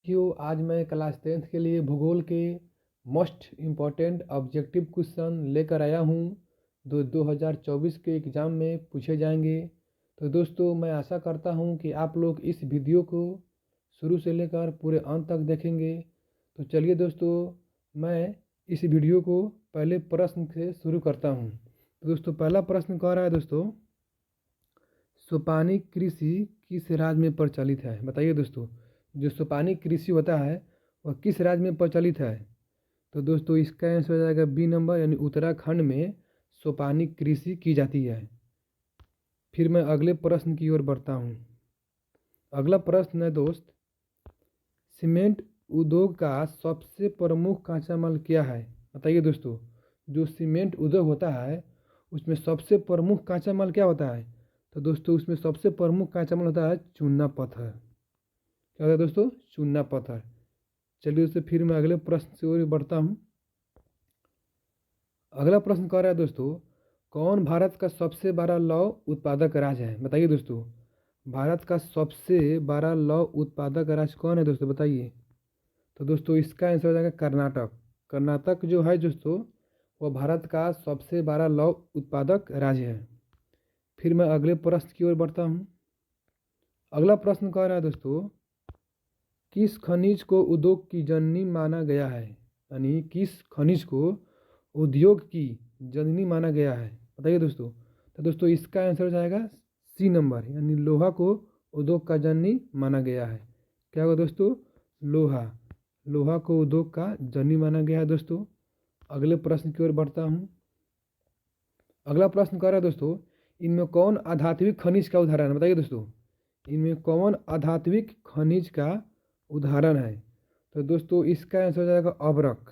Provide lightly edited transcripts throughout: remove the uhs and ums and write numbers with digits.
क्यों आज मैं क्लास 10th के लिए भूगोल के मोस्ट इम्पॉर्टेंट ऑब्जेक्टिव क्वेश्चन लेकर आया हूँ जो 2024 के एग्ज़ाम में पूछे जाएंगे। तो दोस्तों मैं आशा करता हूँ कि आप लोग इस वीडियो को शुरू से लेकर पूरे अंत तक देखेंगे। तो चलिए दोस्तों, मैं इस वीडियो को पहले प्रश्न से शुरू करता हूँ। तो दोस्तों पहला प्रश्न कह रहा है दोस्तों, सोपानी कृषि किस राज्य में प्रचलित है? बताइए दोस्तों, जो सोपानी कृषि होता है वह किस राज्य में प्रचलित है? तो दोस्तों इसका आंसर हो जाएगा बी नंबर, यानी उत्तराखंड में सोपानी कृषि की जाती है। फिर मैं अगले प्रश्न की ओर बढ़ता हूँ। अगला प्रश्न है दोस्त, सीमेंट उद्योग का सबसे प्रमुख कच्चा माल क्या है? बताइए दोस्तों, जो सीमेंट उद्योग होता है उसमें सबसे प्रमुख कच्चा माल क्या होता है? तो दोस्तों उसमें सबसे प्रमुख कच्चा माल होता है चूना पत्थर। क्या होता है दोस्तों? चूना पत्थर। चलिए दोस्तों फिर मैं अगले प्रश्न से और बढ़ता हूँ। अगला प्रश्न कह रहा है दोस्तों, कौन भारत का सबसे बड़ा लौह उत्पादक राज्य है? बताइए दोस्तों, भारत का सबसे बड़ा लौह उत्पादक राज्य कौन है दोस्तों? बताइए। तो दोस्तों इसका आंसर हो जाएगा कर्नाटक। कर्नाटक जो है दोस्तों वह भारत का सबसे बड़ा लौह उत्पादक राज्य है। फिर मैं अगले प्रश्न की ओर बढ़ता हूँ। अगला प्रश्न कह रहा है दोस्तों, किस खनिज को उद्योग की जननी माना गया है? यानी किस खनिज को उद्योग की जननी माना गया है? बताइए दोस्तों। तो दोस्तों इसका आंसर हो जाएगा सी नंबर, यानी लोहा को उद्योग का जननी माना गया है। क्या होगा दोस्तों? लोहा। लोहा को उद्योग का जननी माना गया है दोस्तों। अगले प्रश्न की ओर बढ़ता हूँ। अगला प्रश्न कह रहा है दोस्तों, इनमें कौन आधात्विक खनिज का उदाहरण है? बताइए दोस्तों, इनमें कौन आधात्विक खनिज का उदाहरण है? तो दोस्तों इसका आंसर हो जाएगा अभ्रक।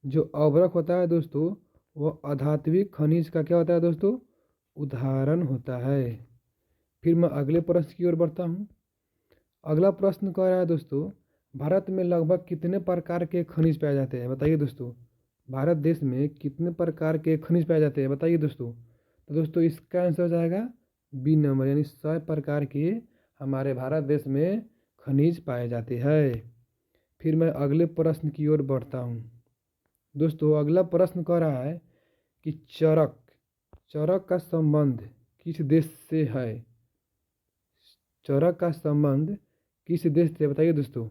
जो अभ्रक होता है दोस्तों वो आधात्विक खनिज का क्या होता है दोस्तों? उदाहरण होता है। फिर मैं अगले प्रश्न की ओर बढ़ता हूँ। अगला प्रश्न कह रहा है दोस्तों, भारत में लगभग कितने प्रकार के खनिज पाए जाते हैं? बताइए दोस्तों, भारत देश में कितने प्रकार के खनिज पाए जाते हैं? बताइए दोस्तों। तो दोस्तों इसका आंसर हो जाएगा बी नंबर, यानी 100 प्रकार के हमारे भारत देश में खनिज पाए जाते हैं। फिर मैं अगले प्रश्न की ओर बढ़ता हूँ। दोस्तों अगला प्रश्न कह रहा है कि चरक चरक का संबंध किस देश से है? चरक का संबंध किस देश से? बताइए दोस्तों।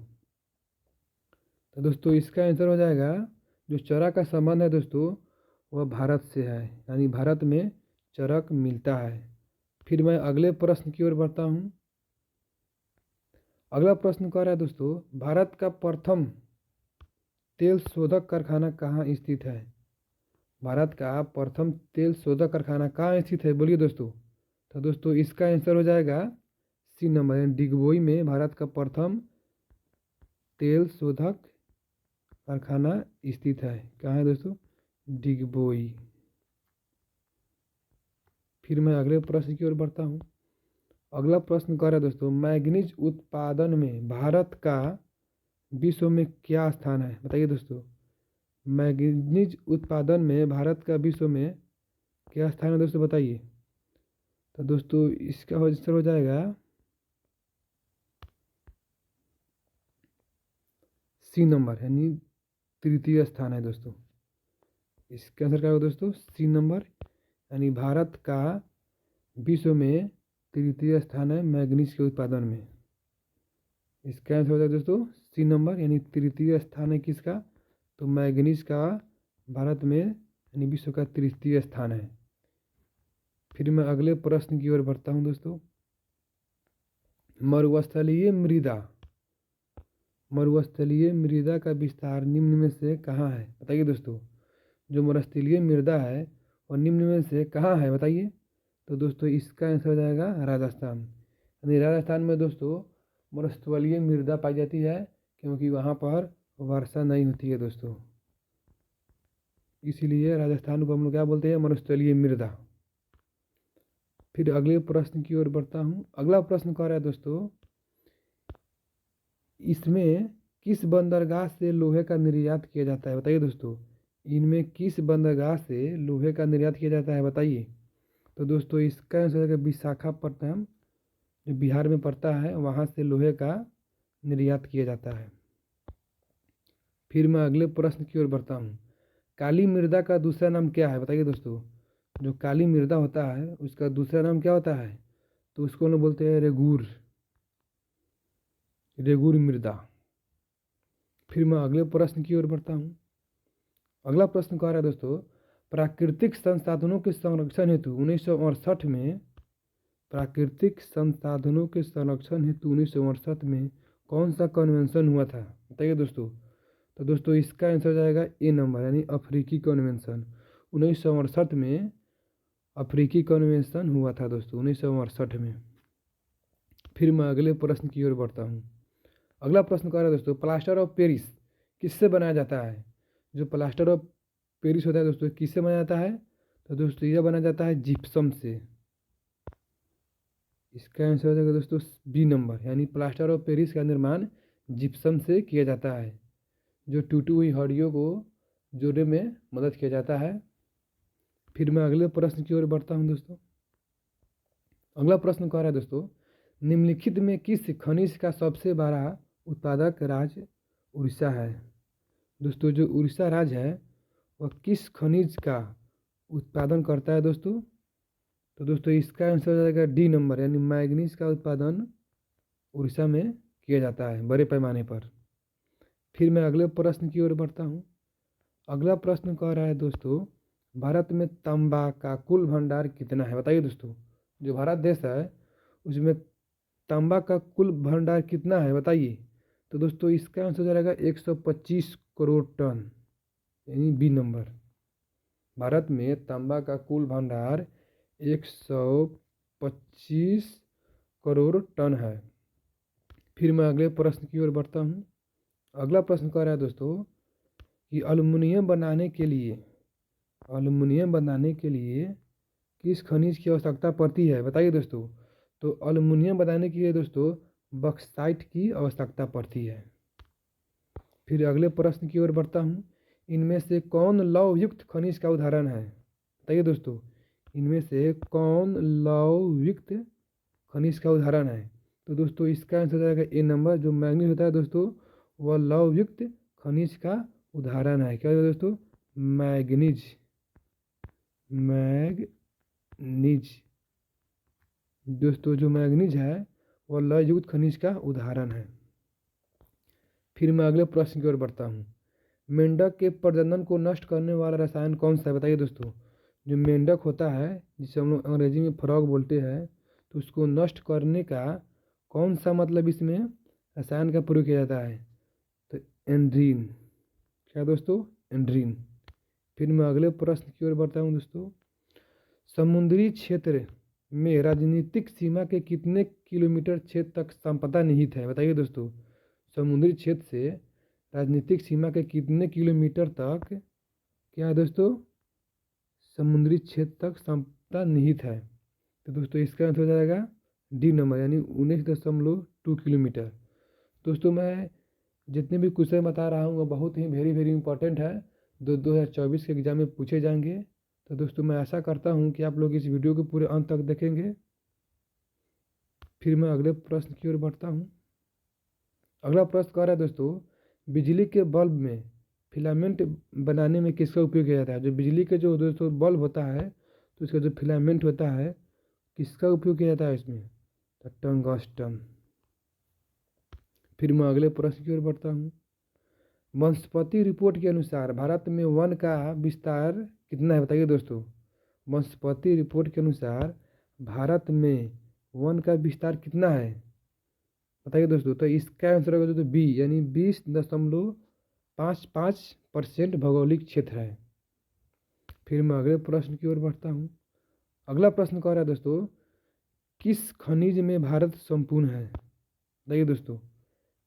तो दोस्तों इसका आंसर हो जाएगा, जो चरक का संबंध है दोस्तों वह भारत से है, यानी भारत में चरक मिलता है। फिर मैं अगले प्रश्न की ओर बढ़ता हूँ। अगला प्रश्न कह रहा है दोस्तों, भारत का प्रथम तेल शोधक कारखाना कहाँ स्थित है? भारत का प्रथम तेल शोधक कारखाना कहाँ स्थित है? बोलिए दोस्तों। तो दोस्तों इसका आंसर हो जाएगा सी नंबर, यानी डिगबोई में भारत का प्रथम तेल शोधक कारखाना स्थित है। कहाँ है दोस्तों? डिगबोई। फिर मैं अगले प्रश्न की ओर बढ़ता हूँ। अगला प्रश्न कह रहा है दोस्तों, मैग्नीज उत्पादन में भारत का विश्व में क्या स्थान है? बताइए दोस्तों, मैग्नीज उत्पादन में भारत का विश्व में क्या स्थान है दोस्तों? बताइए। तो दोस्तों इसका आंसर हो जाएगा सी नंबर, यानी तृतीय स्थान है दोस्तों। इसका आंसर क्या होगा दोस्तों? सी नंबर, यानी भारत का विश्व में तृतीय स्थान है मैग्नीज के उत्पादन में। इसका आंसर हो जाएगा दोस्तों सी नंबर, यानी तृतीय स्थान है किसका? तो मैग्नीज का भारत में, यानी विश्व का तृतीय स्थान है। फिर मैं अगले प्रश्न की ओर बढ़ता हूँ दोस्तों। मरुस्थलीय मृदा मरुस्थलीय मृदा का विस्तार निम्न में से कहाँ है? बताइए दोस्तों, जो मरुस्थलीय मृदा है वह निम्न में से कहाँ है? बताइए। तो दोस्तों इसका आंसर हो जाएगा राजस्थान, यानी राजस्थान में दोस्तों मरुस्थलीय मृदा पाई जाती है, क्योंकि वहाँ पर वर्षा नहीं होती है दोस्तों, इसीलिए राजस्थान को हम लोग क्या बोलते हैं? मरुस्थलीय मृदा। फिर अगले प्रश्न की ओर बढ़ता हूँ। अगला प्रश्न कह रहा है दोस्तों, इसमें किस बंदरगाह से लोहे का निर्यात किया जाता है? बताइए दोस्तों, इनमें किस बंदरगाह से लोहे का निर्यात किया जाता है? बताइए। तो दोस्तों इसका आंसर है विशाखापट्टनम, जो बिहार में पड़ता है, वहाँ से लोहे का निर्यात किया जाता है। फिर मैं अगले प्रश्न की ओर बढ़ता हूँ। काली मृदा का दूसरा नाम क्या है, बताइए दोस्तों। जो काली मृदा होता है उसका दूसरा नाम क्या होता है, तो उसको हम लोग बोलते हैं रेगूर, रेगूर मृदा। फिर मैं अगले प्रश्न की ओर बढ़ता हूँ। अगला प्रश्न कह रहा है दोस्तों, प्राकृतिक संसाधनों के संरक्षण हेतु 1968 में, प्राकृतिक संसाधनों के संरक्षण हेतु 1968 में कौन सा कन्वेंशन हुआ था, बताइए दोस्तों। तो दोस्तों इसका आंसर हो जाएगा ए नंबर, यानी अफ्रीकी कन्वेंशन। 1968 में अफ्रीकी कन्वेंशन हुआ था दोस्तों, 1968 में। फिर मैं अगले प्रश्न की ओर बढ़ता हूँ। अगला प्रश्न कह रहा है दोस्तों, प्लास्टर ऑफ पेरिस किससे बनाया जाता है। जो प्लास्टर ऑफ पेरिस होता है दोस्तों किससे बनाया जाता है, तो दोस्तों यह बनाया जाता है जिप्सम से। इसका आंसर हो जाएगा दोस्तों बी नंबर, यानी प्लास्टर ऑफ पेरिस का निर्माण जिप्सम से किया जाता है, जो टूटी हुई हड्डियों को जोड़ने में मदद किया जाता है। फिर मैं अगले प्रश्न की ओर बढ़ता हूँ दोस्तों। अगला प्रश्न कह रहा है दोस्तों, निम्नलिखित में किस खनिज का सबसे बड़ा उत्पादक राज्य उड़ीसा है। दोस्तों जो उड़ीसा राज्य है वह किस खनिज का उत्पादन करता है दोस्तों, तो दोस्तों इसका आंसर हो जाएगा डी नंबर, यानी मैग्नीज का उत्पादन उड़ीसा में किया जाता है बड़े पैमाने पर। फिर मैं अगले प्रश्न की ओर बढ़ता हूँ। अगला प्रश्न कह रहा है दोस्तों, भारत में तांबा का कुल भंडार कितना है, बताइए दोस्तों। जो भारत देश है उसमें तांबा का कुल भंडार कितना है, बताइए। तो दोस्तों इसका आंसर हो जाएगा 125 करोड़ टन, यानी बी नंबर। भारत में तांबा का कुल भंडार 125 करोड़ टन है। फिर मैं अगले प्रश्न की ओर बढ़ता हूँ। अगला प्रश्न कह रहा है दोस्तों कि अल्युमिनियम बनाने के लिए, अल्युमिनियम बनाने के लिए किस खनिज की आवश्यकता पड़ती है, बताइए दोस्तों। तो अल्युमिनियम बनाने के लिए दोस्तों बॉक्साइट की आवश्यकता पड़ती है। फिर अगले प्रश्न की ओर बढ़ता हूँ। इनमें से कौन लौह युक्त खनिज का उदाहरण है, बताइए दोस्तों। इनमें से कौन लौह युक्त खनिज का उदाहरण है, तो दोस्तों इसका आंसर हो जाएगा ए नंबर। जो मैग्नीज होता है दोस्तों वह लौह युक्त खनिज का उदाहरण है। क्या है दोस्तों, मैग्नीज, मैग्नीज। दोस्तों जो मैग्नीज है वह लौह युक्त खनिज का उदाहरण है। फिर मैं अगले प्रश्न की ओर बढ़ता हूँ। मेंढक के प्रजनन को नष्ट करने वाला रसायन कौन सा है, बताइए दोस्तों। जो मेंढक होता है जिसे हम लोग अंग्रेजी में फ्रॉग बोलते हैं, तो उसको नष्ट करने का कौन सा मतलब इसमें रसायन का प्रयोग किया जाता है, तो एंड्रीन। क्या दोस्तों, एंड्रीन। फिर मैं अगले प्रश्न की ओर बढ़ता हूँ दोस्तों। समुद्री क्षेत्र में राजनीतिक सीमा के कितने किलोमीटर क्षेत्र तक संपदा निहित है, बताइए दोस्तों। समुद्री क्षेत्र से राजनीतिक सीमा के कितने किलोमीटर तक क्या है दोस्तों, समुद्री क्षेत्र तक संपदा निहित है, तो दोस्तों इसका आंसर हो जाएगा डी नंबर, यानी 19.2 किलोमीटर। दोस्तों मैं जितने भी क्वेश्चन बता रहा हूँ वो बहुत ही वेरी वेरी इंपॉर्टेंट है, 2024 के एग्जाम में पूछे जाएंगे। तो दोस्तों मैं आशा करता हूँ कि आप लोग इस वीडियो को पूरे अंत तक देखेंगे। फिर मैं अगले प्रश्न की ओर बढ़ता हूँ। अगला प्रश्न कह रहा है दोस्तों, बिजली के बल्ब में फिलामेंट बनाने में किसका उपयोग किया जाता है। जो बिजली के जो दोस्तों बल्ब होता है तो इसका जो फिलामेंट होता है किसका उपयोग किया जाता है इसमें, तो टंगस्टन। फिर मैं अगले प्रश्न की ओर बढ़ता हूँ। वनस्पति रिपोर्ट के अनुसार भारत में वन का विस्तार कितना है, बताइए दोस्तों। वनस्पति रिपोर्ट के अनुसार भारत में वन का विस्तार कितना है, बताइए दोस्तों। तो इसका आंसर होगा दोस्तों बी, यानी 20.55% भौगोलिक क्षेत्र है। फिर मैं अगले प्रश्न की ओर बढ़ता हूँ। अगला प्रश्न कह रहा है दोस्तों, किस खनिज में भारत संपूर्ण है, बताइए दोस्तों।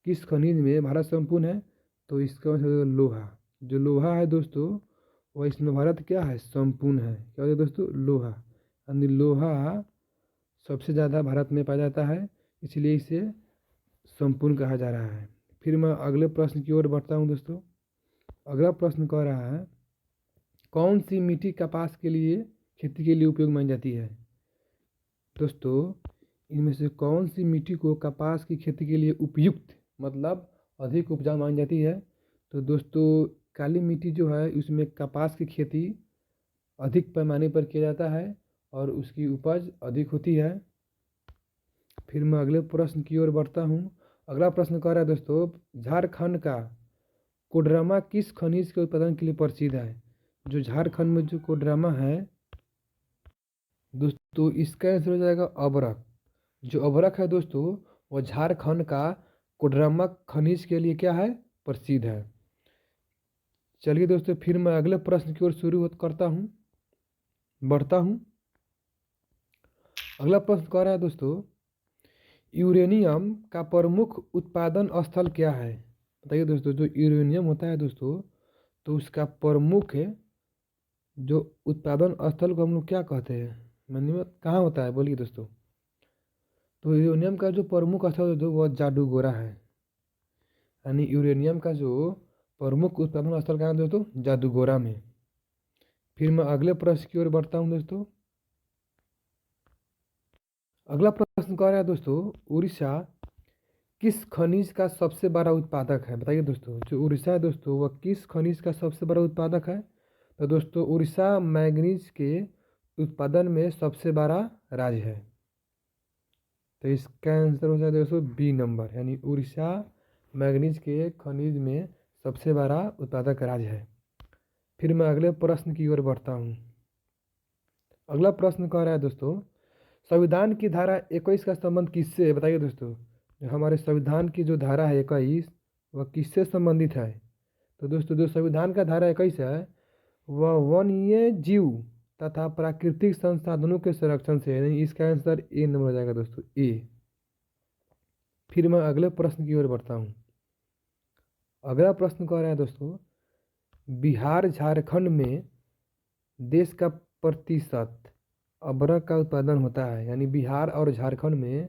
किस खनिज में भारत संपूर्ण है, तो इसका आंसर होगा लोहा। जो लोहा है दोस्तों वह इसमें भारत क्या है, संपूर्ण है। क्या होता है दोस्तों, लोहा, यानी लोहा सबसे ज़्यादा भारत में पाया जाता है, इसलिए इसे संपूर्ण कहा जा रहा है। फिर मैं अगले प्रश्न की ओर बढ़ता हूँ दोस्तों। अगला प्रश्न कह रहा है, कौन सी मिट्टी कपास के लिए खेती के लिए उपयोग मानी जाती है। दोस्तों इनमें से कौन सी मिट्टी को कपास की खेती के लिए उपयुक्त मतलब अधिक उपजाऊ मानी जाती है। तो दोस्तों काली मिट्टी जो है उसमें कपास की खेती अधिक पैमाने पर किया जाता है और उसकी उपज अधिक होती है। फिर मैं अगले प्रश्न की ओर बढ़ता हूँ। अगला प्रश्न कह रहा है दोस्तों, झारखंड का कोडरमा किस खनिज के उत्पादन के लिए प्रसिद्ध है? जो झारखंड में जो कोडरमा है दोस्तों, इसका आंसर हो जाएगा अभ्रक। जो अभ्रक है दोस्तों, वो झारखंड का कोडरमा खनिज के लिए क्या है, प्रसिद्ध है। चलिए दोस्तों, फिर मैं अगले प्रश्न की ओर शुरू करता हूँ, बढ़ता हूँ। अगला प्रश्न कह रहा है दोस्तों, यूरेनियम का प्रमुख उत्पादन स्थल क्या है? बताइए दोस्तों, जो यूरेनियम होता है दोस्तों, तो उसका प्रमुख जो उत्पादन स्थल को हम लोग क्या कहते हैं, मतलब कहाँ होता है, बोलिए दोस्तों। तो यूरेनियम का जो प्रमुख स्थल जो वह जादूगोरा है, यानी यूरेनियम का जो प्रमुख उत्पादन स्थल कहाँ है दोस्तों, जादूगोरा में। फिर मैं अगले प्रश्न की ओर बढ़ता हूँ दोस्तों। अगला प्रश्न कह रहा है दोस्तों, उड़ीसा किस खनिज का सबसे बड़ा उत्पादक है? बताइए दोस्तों, जो उड़ीसा है दोस्तों, वह किस खनिज का सबसे बड़ा उत्पादक है? तो दोस्तों उड़ीसा मैंगनीज के उत्पादन में सबसे बड़ा राज्य है। तो इसका आंसर हो जाएगा दोस्तों बी नंबर, यानी उड़ीसा मैंगनीज के खनिज में सबसे बड़ा उत्पादक राज्य है। फिर मैं अगले प्रश्न की ओर बढ़ता हूँ। अगला प्रश्न कह रहा है दोस्तों, संविधान की धारा 21 का संबंध किससे है? बताइए दोस्तों, जो हमारे संविधान की जो धारा है 21, वह किससे संबंधित है? तो दोस्तों जो संविधान का धारा 21 है वह वन्य जीव तथा प्राकृतिक संसाधनों के संरक्षण से है, यानी इसका आंसर ए नंबर हो जाएगा दोस्तों, ए। फिर मैं अगले प्रश्न की ओर बढ़ता हूँ। अगला प्रश्न कह रहा है दोस्तों, बिहार झारखंड में देश का प्रतिशत अभ्रक का उत्पादन होता है, यानी बिहार और झारखंड में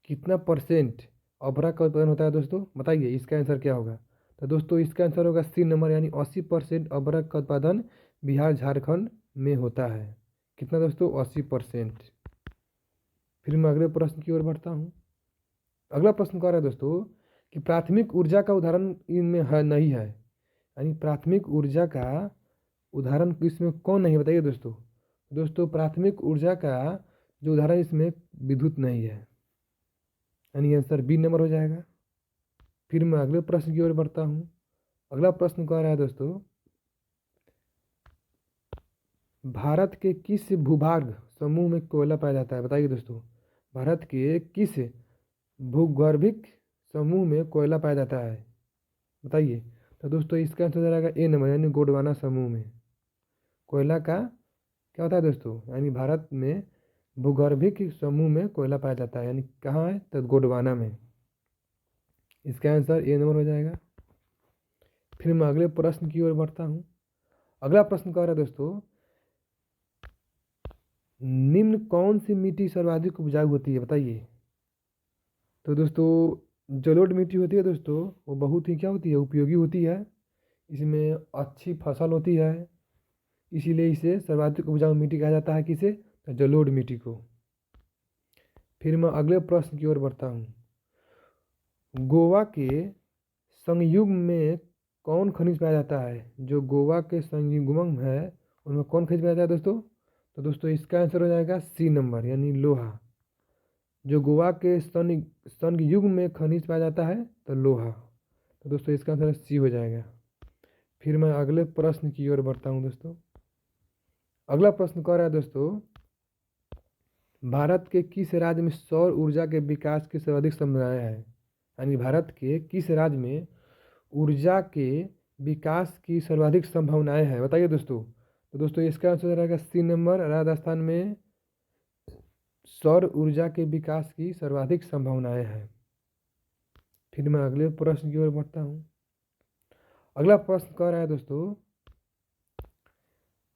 कितना परसेंट अभ्रक का उत्पादन होता है दोस्तों, बताइए इसका आंसर क्या होगा। तो दोस्तों इसका आंसर होगा सी नंबर, यानी 80% अभ्रक का उत्पादन बिहार झारखंड में होता है। कितना दोस्तों, 80%। फिर मैं अगले प्रश्न की ओर बढ़ता हूँ। अगला प्रश्न कह रहा है दोस्तों कि प्राथमिक ऊर्जा का उदाहरण इनमें है नहीं है, यानी प्राथमिक ऊर्जा का उदाहरण इसमें कौन नहीं, बताइए दोस्तों। दोस्तों प्राथमिक ऊर्जा का जो उदाहरण इसमें विद्युत नहीं है, यानी आंसर बी नंबर हो जाएगा। फिर मैं अगले प्रश्न की ओर बढ़ता हूँ। अगला प्रश्न कह रहा है दोस्तों, भारत के किस भूभाग समूह में कोयला पाया जाता है? बताइए दोस्तों, भारत के किस भूगर्भिक समूह में कोयला पाया जाता है, बताइए। तो दोस्तों इसका आंसर हो जाएगा ए नंबर, यानी गोंडवाना समूह में कोयला का क्या होता है दोस्तों, यानी भारत में भूगर्भिक समूह में कोयला पाया जाता है, यानी कहाँ है, तो गोंडवाना में। इसका आंसर ए नंबर हो जाएगा। फिर मैं अगले प्रश्न की ओर बढ़ता हूँ। अगला प्रश्न कह रहा है दोस्तों, निम्न कौन सी मिट्टी सर्वाधिक उपजाऊ होती है, बताइए। तो दोस्तों जलोढ़ मिट्टी होती है दोस्तों, वो बहुत ही क्या होती है, उपयोगी होती है, इसमें अच्छी फसल होती है, इसीलिए इसे सर्वाधिक उपजाऊ मिट्टी कहा जाता है, किसे, तो जलोढ़ मिट्टी को। फिर मैं अगले प्रश्न की ओर बढ़ता हूँ। गोवा के संयुग्म में कौन खनिज पाया जाता है? जो गोवा के संयुग्म है उनमें कौन खनिज पाया जाता है दोस्तों? तो दोस्तों इसका आंसर हो जाएगा सी नंबर, यानी लोहा। जो गोवा के संयुग्म में खनिज पाया जाता है तो लोहा। तो दोस्तों इसका आंसर सी हो जाएगा। फिर मैं अगले प्रश्न की ओर बढ़ता हूँ दोस्तों। अगला प्रश्न कह रहा है दोस्तों, भारत के किस राज्य में सौर ऊर्जा के विकास की सर्वाधिक संभावनाएं है? यानी भारत के किस राज्य में ऊर्जा के विकास की सर्वाधिक संभावनाएं हैं, बताइए दोस्तों। तो दोस्तों इसका आंसर रहेगा सी नंबर, राजस्थान में सौर ऊर्जा के विकास की सर्वाधिक संभावनाएं हैं। फिर मैं अगले प्रश्न की ओर बढ़ता हूँ। अगला प्रश्न कह रहा है दोस्तों,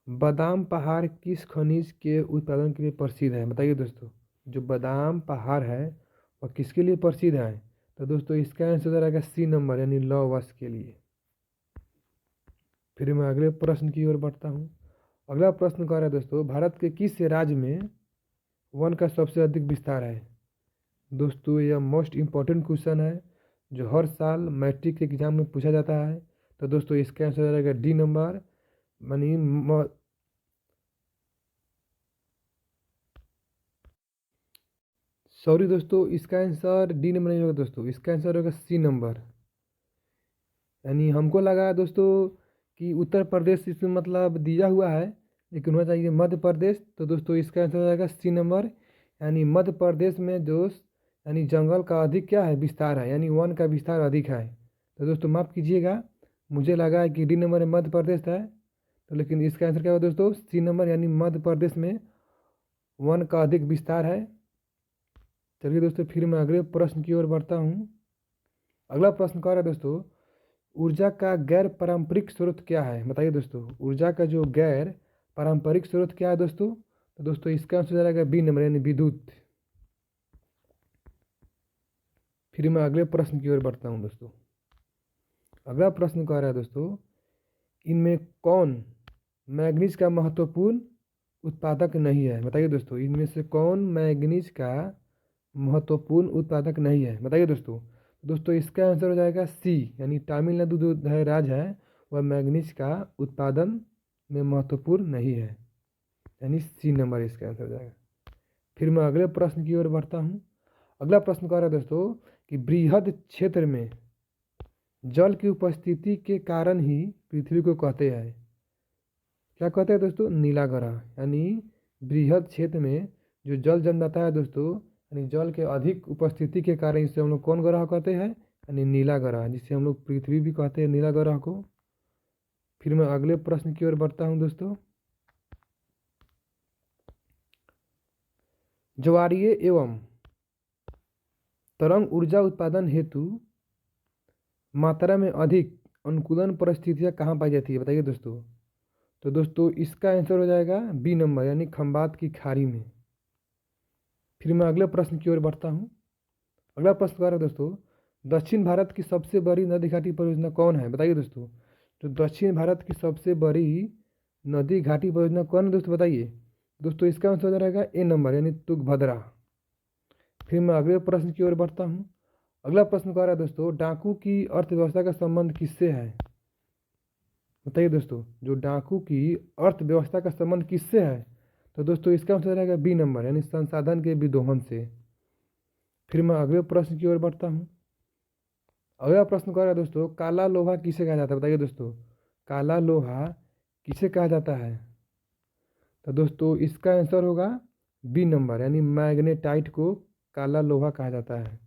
बादाम पहाड़ किस खनिज के उत्पादन के लिए प्रसिद्ध है? बताइए दोस्तों, जो बादाम पहाड़ है वह किसके लिए प्रसिद्ध है? तो दोस्तों इसका आंसर रहेगा सी नंबर, यानी लौह वस्त्र के लिए। फिर मैं अगले प्रश्न की ओर बढ़ता हूँ। अगला प्रश्न कह रहा है दोस्तों, भारत के किस राज्य में वन का सबसे अधिक विस्तार है? दोस्तों यह मोस्ट इम्पॉर्टेंट क्वेश्चन है, जो हर साल मैट्रिक के एग्जाम में पूछा जाता है। तो दोस्तों इसका आंसर हो जाएगा डी नंबर, यानी सॉरी दोस्तों, इसका आंसर डी नंबर नहीं होगा दोस्तों, इसका आंसर होगा सी नंबर। यानी हमको लगा दोस्तों कि उत्तर प्रदेश इसमें मतलब दिया हुआ है, लेकिन होना चाहिए मध्य प्रदेश। तो दोस्तों इसका आंसर हो जाएगा सी नंबर, यानी मध्य प्रदेश में दोस्त यानी जंगल का अधिक क्या है, विस्तार है, यानी वन का विस्तार अधिक है। तो दोस्तों माफ़ कीजिएगा, मुझे लगा है कि डी नंबर में मध्य प्रदेश है, तो लेकिन इसका आंसर क्या होगा दोस्तों, सी नंबर, यानी मध्य प्रदेश में वन का अधिक विस्तार है। चलिए दोस्तों फिर मैं अगले प्रश्न की ओर बढ़ता हूँ। अगला प्रश्न कह रहा है दोस्तों, ऊर्जा का गैर पारंपरिक स्रोत क्या है, बताइए दोस्तों। ऊर्जा का जो गैर पारंपरिक स्रोत क्या है दोस्तों, तो दोस्तों इसका आंसर जाएगा बी नंबर, यानी विद्युत। फिर मैं अगले प्रश्न की ओर बढ़ता हूँ दोस्तों। अगला प्रश्न कह रहा है दोस्तों, इनमें कौन मैग्नीज का महत्वपूर्ण उत्पादक नहीं है, बताइए दोस्तों। इनमें से कौन मैग्नीज का महत्वपूर्ण उत्पादक नहीं है, बताइए दोस्तों। दोस्तों इसका आंसर हो जाएगा सी, यानी तमिलनाडु जो है राज्य है, वह मैग्नीज का उत्पादन में महत्वपूर्ण नहीं है, यानी सी नंबर इसका आंसर हो जाएगा। फिर मैं अगले प्रश्न की ओर बढ़ता हूँ। अगला प्रश्न कह रहा है दोस्तों कि बृहद क्षेत्र में जल की उपस्थिति के कारण ही पृथ्वी को कहते हैं, क्या कहते हैं दोस्तों, नीला ग्रह। यानी बृहद क्षेत्र में जो जल जम जाता है दोस्तों, यानी जल के अधिक उपस्थिति के कारण इसे हम लोग कौन ग्रह कहते हैं, यानी नीला ग्रह, जिसे हम लोग पृथ्वी भी कहते हैं नीला ग्रह को। फिर मैं अगले प्रश्न की ओर बढ़ता हूँ दोस्तों। ज्वारीय एवं तरंग ऊर्जा उत्पादन हेतु मात्रा में अधिक अनुकूलन परिस्थितियाँ कहाँ पाई जाती है, बताइए दोस्तों। तो दोस्तों इसका आंसर हो जाएगा बी नंबर, यानी खंबात की खाड़ी में। फिर मैं अगले प्रश्न की ओर बढ़ता हूँ। अगला प्रश्न कह रहा है दोस्तों, दक्षिण भारत की सबसे बड़ी नदी घाटी परियोजना कौन है, बताइए दोस्तों। तो दक्षिण भारत की सबसे बड़ी नदी घाटी परियोजना कौन है दोस्तों, बताइए। दोस्तों इसका आंसर हो जाएगा ए नंबर, यानी तुंगभद्रा। फिर मैं अगले प्रश्न की ओर बढ़ता हूँ। अगला प्रश्न कह रहा है दोस्तों, डाकू की अर्थव्यवस्था का संबंध किससे है, बताइए दोस्तों। जो डाकू की अर्थव्यवस्था का संबंध किससे है, तो दोस्तों इसका आंसर रहेगा बी नंबर, यानी संसाधन के विदोहन से। फिर मैं अगले प्रश्न की ओर बढ़ता हूँ। अगला प्रश्न कह रहा है दोस्तों, काला लोहा किसे कहा जाता है, बताइए दोस्तों। काला लोहा किसे कहा जाता है, तो दोस्तों इसका आंसर होगा बी नंबर, यानी मैग्नेटाइट को काला लोहा कहा जाता है।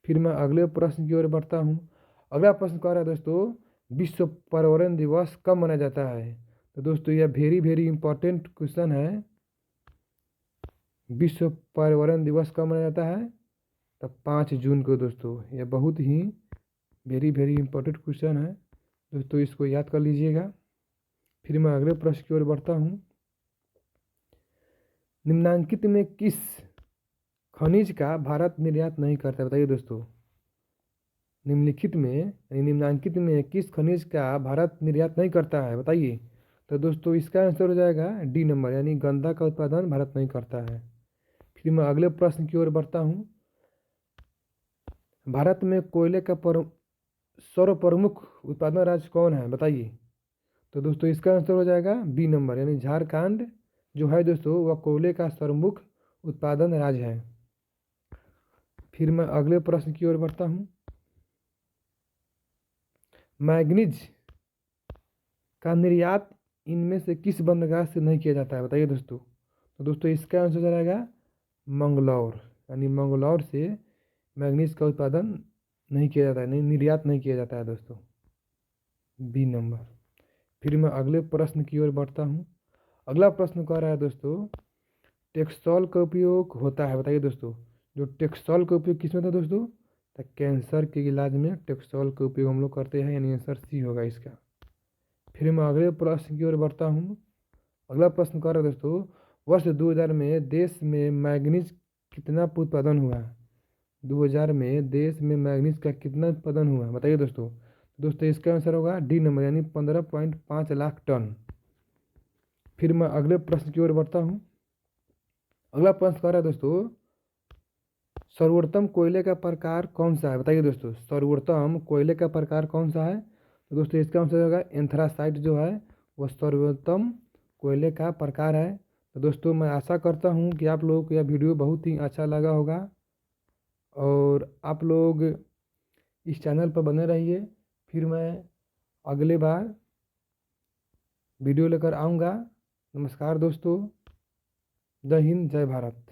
फिर मैं अगले प्रश्न की ओर बढ़ता हूँ। अगला प्रश्न कह रहा है दोस्तों, विश्व पर्यावरण दिवस कब मनाया जाता है, तो दोस्तों यह वेरी वेरी इंपॉर्टेंट क्वेश्चन है। विश्व पर्यावरण दिवस कब मनाया जाता है, तो 5 जून को दोस्तों। यह बहुत ही वेरी वेरी इंपॉर्टेंट क्वेश्चन है दोस्तों, इसको याद कर लीजिएगा। फिर मैं अगले प्रश्न की ओर बढ़ता हूँ। निम्नांकित में किस खनिज का भारत निर्यात नहीं करता, बताइए दोस्तों। निम्नलिखित में यानी निम्नांकित में किस खनिज का भारत निर्यात नहीं करता है, बताइए। तो दोस्तों इसका आंसर हो जाएगा डी नंबर, यानी गंधा का उत्पादन भारत नहीं करता है। फिर मैं अगले प्रश्न की ओर बढ़ता हूँ। भारत में कोयले का सर्वप्रमुख उत्पादन राज्य कौन है, बताइए। तो दोस्तों इसका आंसर हो जाएगा बी नंबर, यानी झारखंड जो है दोस्तों वह कोयले का सर्वमुख उत्पादन राज्य है। फिर मैं अगले प्रश्न की ओर बढ़ता हूँ। मैग्नीज का निर्यात इनमें से किस बंदरगाह से नहीं किया जाता है, बताइए दोस्तों। तो दोस्तों इसका आंसर हो जाएगा मंगलौर, यानी मंगलौर से मैग्नीज का उत्पादन नहीं किया जाता है, नहीं निर्यात नहीं किया जाता है दोस्तों, बी नंबर। फिर मैं अगले प्रश्न की ओर बढ़ता हूँ। अगला प्रश्न कह रहा है दोस्तों, टेक्सोल का उपयोग होता है, बताइए दोस्तों। जो टेक्सोल का उपयोग किस में था दोस्तों, तो कैंसर के इलाज में टेक्सोल का उपयोग हम लोग करते हैं, यानी आंसर सी होगा इसका। फिर मैं अगले प्रश्न की ओर बढ़ता हूँ। अगला प्रश्न कर रहे दोस्तों, वर्ष 2000 में देश में मैग्नीज कितना उत्पादन हुआ, 2000 में देश में मैग्नीज का कितना उत्पादन हुआ, बताइए दोस्तों। दोस्तों इसका आंसर होगा डी नंबर, यानी 15.5 लाख टन। फिर मैं अगले प्रश्न की ओर बढ़ता हूँ। अगला प्रश्न कर रहा है दोस्तों, सर्वोत्तम कोयले का प्रकार कौन सा है, बताइए दोस्तों। सर्वोत्तम कोयले का प्रकार कौन सा है, तो दोस्तों इसका आंसर होगा एंथ्रासाइट जो है वह सर्वोत्तम कोयले का प्रकार है। तो दोस्तों मैं आशा करता हूँ कि आप लोगों को यह वीडियो बहुत ही अच्छा लगा होगा और आप लोग इस चैनल पर बने रहिए। फिर मैं अगले बार वीडियो लेकर आऊँगा। नमस्कार दोस्तों, जय हिंद जय भारत।